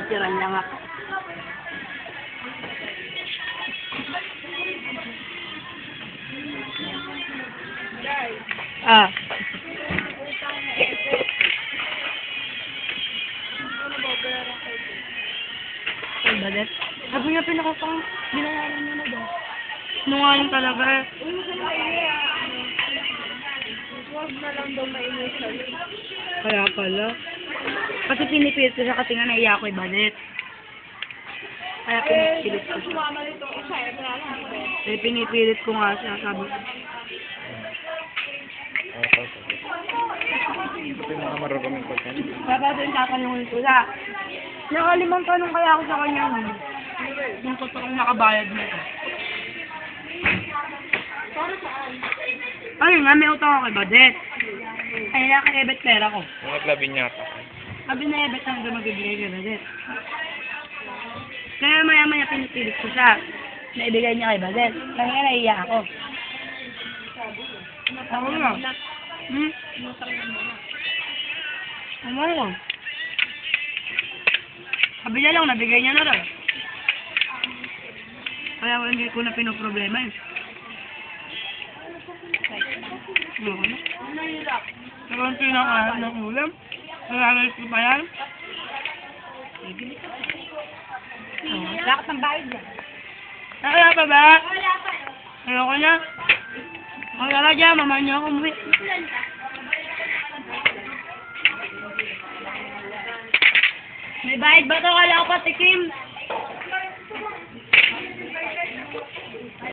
Tira niya nga. Ah. Ay, badet. Sabi nga pinakapang binayaran niya na daw. Nungaling talaga. Huwag na lang daw ma-initial. Kaya pala. Kasi pinipilit ko siya kasi nga naiya ako badet. Kaya pinipilit ko siya. Sumama nito isa, wala lang. Kaya pinipilit ko nga siya, sabi ko. Ito yung mga maruruming pagkain. Tapos yung tatanungin ko siya. Nakalimang tanong kaya ako sa kanya nun. Yung totoo nakabayad nito. Ayun nga, may utang ako kay Badet. Ay, naka-ebet pera ko. Yung naglabi niya ata. Sabi na ebet lang doon magbibigay kay Badet. Kaya maya-maya pinipilit ko siya. Naibigay niya kay Badet. Kaya nga naiiyak ako. Ako nga. Ano ko? Sabi niya lang, nabigay niya na rin. Kaya hindi ko na pinoproblema eh. Ano ko na? Pero ang pinakaharap ng ulam. Nalalas ko pa yan. Lakas ng bayad niya. Nakaya pa ba? Ayoko na. Magkala dyan, mama niyo ako umuwi. May bayad ba ito? Kala ko patikim.